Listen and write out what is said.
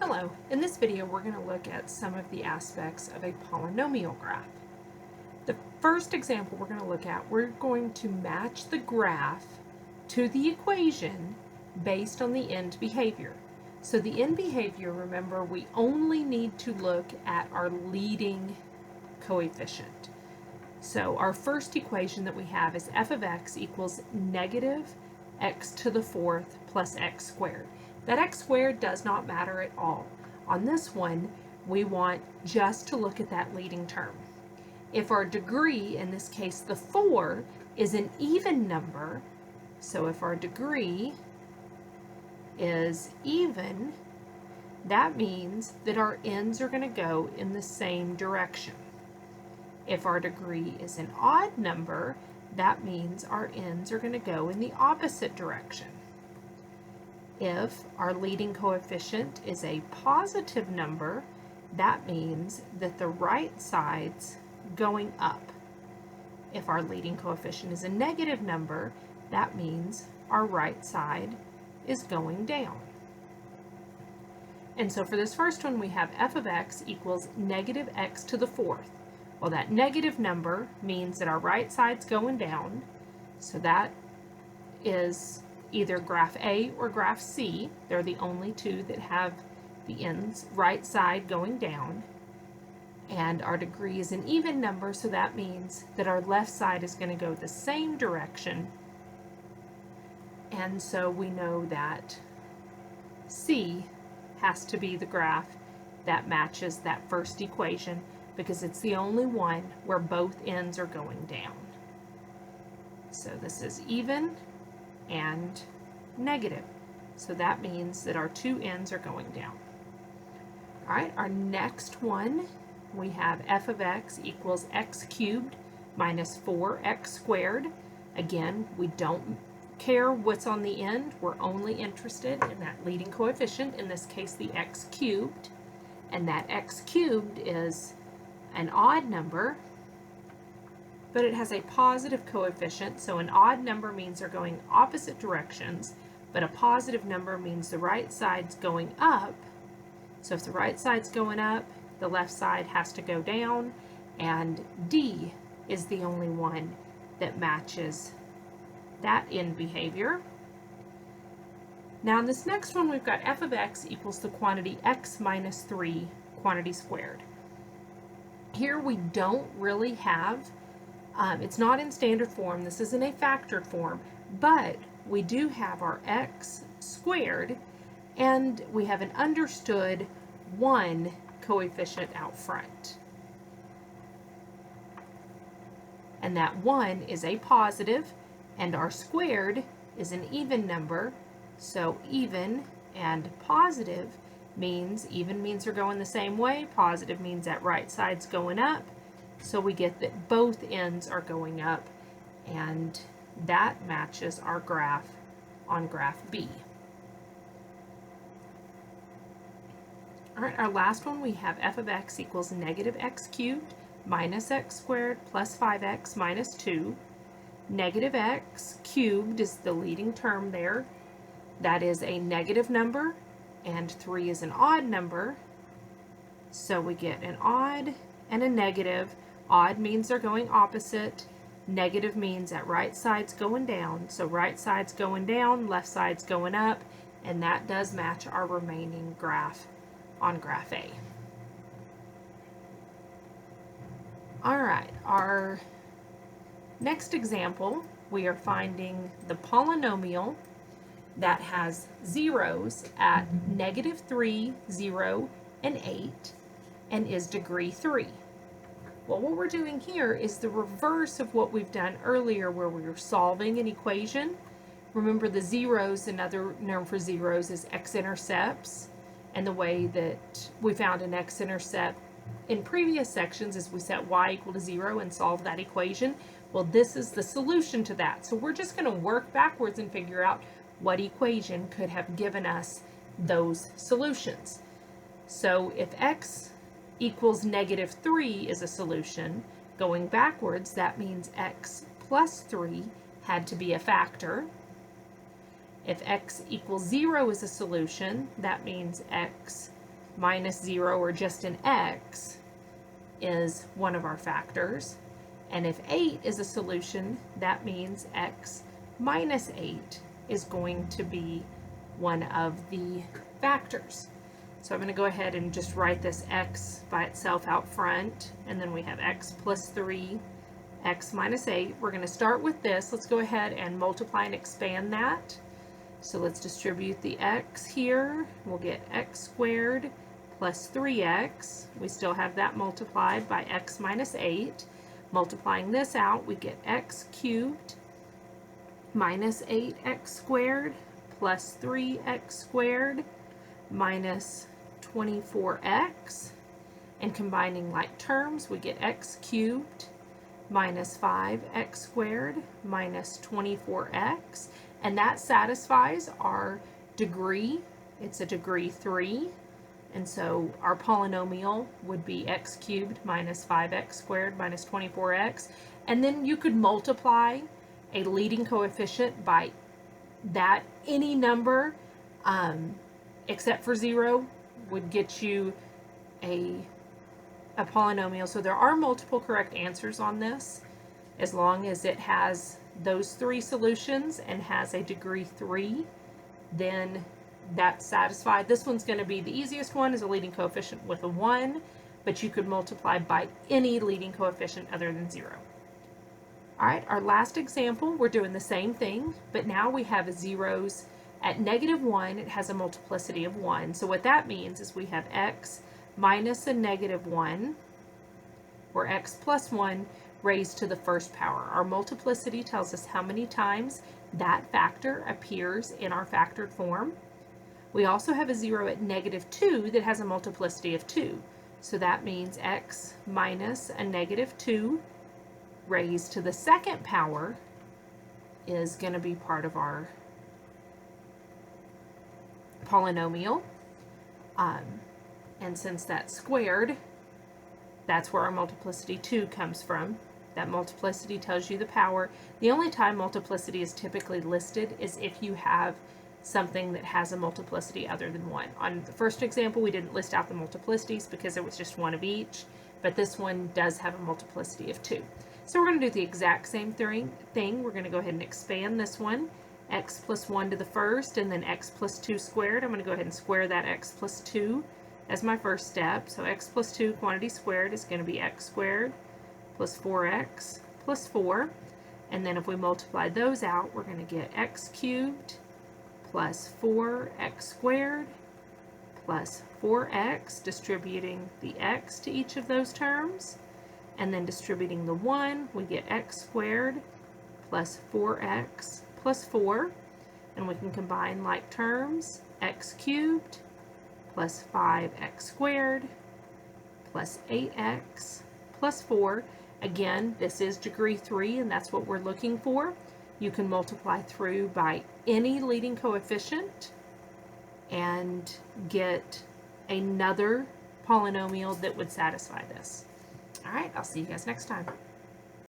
Hello, in this video we're going to look at some of the aspects of a polynomial graph. The first example we're going to look at, we're going to match the graph to the equation based on the end behavior. So the end behavior, remember, we only need to look at our leading coefficient. So our first equation that we have is f of x equals negative x to the fourth plus x squared. That x squared does not matter at all. On this one, we want just to look at that leading term. If our degree, in this case the 4, is an even number, so if our degree is even, that means that our ends are going to go in the same direction. If our degree is an odd number, that means our ends are going to go in the opposite direction. If our leading coefficient is a positive number, that means that the right side's going up. If our leading coefficient is a negative number, that means our right side is going down. And so for this first one, we have f of x equals negative x to the fourth. Well, that negative number means that our right side's going down, so that is either graph A or graph C. They're the only two that have the ends right side going down. And our degree is an even number, so that means that our left side is going to go the same direction. And so we know that C has to be the graph that matches that first equation, because it's the only one where both ends are going down. So this is even and negative. So that means that our two ends are going down. All right, our next one, we have f of x equals x cubed minus 4x squared. Again, we don't care what's on the end. We're only interested in that leading coefficient, in this case the x cubed. And that x cubed is an odd number, but it has a positive coefficient, so an odd number means they're going opposite directions, but a positive number means the right side's going up. So if the right side's going up, the left side has to go down, and D is the only one that matches that end behavior. Now in this next one, we've got f of x equals the quantity x minus 3 quantity squared. Here we don't really have, it's not in standard form, this isn't a factored form, but we do have our x squared, and we have an understood 1 coefficient out front. And that 1 is a positive, and our squared is an even number, so even and positive means, even means they're going the same way, positive means that right side's going up, so we get that both ends are going up, and that matches our graph on graph B. All right, our last one, we have f of x equals negative x cubed minus x squared plus 5x minus 2. Negative x cubed is the leading term there. That is a negative number, and 3 is an odd number. So we get an odd and a negative. Odd means they're going opposite. Negative means that right side's going down. So right side's going down, left side's going up, and that does match our remaining graph on graph A. All right, our next example, we are finding the polynomial that has zeros at -3, 0, and 8, and is degree 3. Well, what we're doing here is the reverse of what we've done earlier, where we were solving an equation. Remember, the zeros, another term for zeros is x-intercepts, and the way that we found an x-intercept in previous sections is we set y equal to 0 and solve that equation. Well, this is the solution to that. So we're just going to work backwards and figure out what equation could have given us those solutions. So if x equals -3 is a solution, going backwards, that means x plus 3 had to be a factor. If x equals 0 is a solution, that means x minus 0 or just an x is one of our factors. And if 8 is a solution, that means x minus 8 is going to be one of the factors. So I'm going to go ahead and just write this x by itself out front, and then we have x plus 3, x minus 8. We're going to start with this. Let's go ahead and multiply and expand that. So let's distribute the x here. We'll get x squared plus 3x. We still have that multiplied by x minus 8. Multiplying this out, we get x cubed minus 8x squared plus 3x squared minus 24x. And combining like terms, we get x cubed minus 5x squared minus 24x. And that satisfies our degree. It's a degree 3. And so our polynomial would be x cubed minus 5x squared minus 24x. And then you could multiply a leading coefficient by that. Any number except for 0 would get you a polynomial. So there are multiple correct answers on this, as long as it has those 3 solutions and has a degree 3, then that's satisfied. This one's going to be the easiest one, is a leading coefficient with a 1, but you could multiply by any leading coefficient other than 0. All right, our last example, we're doing the same thing, but now we have zeros at -1. It has a multiplicity of 1. So what that means is we have x minus a -1, or x plus 1 raised to the first power. Our multiplicity tells us how many times that factor appears in our factored form. We also have a 0 at -2 that has a multiplicity of 2. So that means x minus a -2 raised to the second power is going to be part of our polynomial. And since that's squared, that's where our multiplicity 2 comes from. That multiplicity tells you the power. The only time multiplicity is typically listed is if you have something that has a multiplicity other than 1. On the first example, we didn't list out the multiplicities because it was just one of each, but this one does have a multiplicity of 2. So we're going to do the exact same thing. We're going to go ahead and expand this one, x plus 1 to the first, and then x plus 2 squared. I'm going to go ahead and square that x plus 2 as my first step. So x plus 2 quantity squared is going to be x squared plus 4x plus 4. And then if we multiply those out, we're going to get x cubed plus 4x squared plus 4x, distributing the x to each of those terms. And then distributing the 1, we get x squared plus 4x plus 4. And we can combine like terms, x cubed plus 5x squared plus 8x plus 4. Again, this is degree 3, and that's what we're looking for. You can multiply through by any leading coefficient and get another polynomial that would satisfy this. All right, I'll see you guys next time.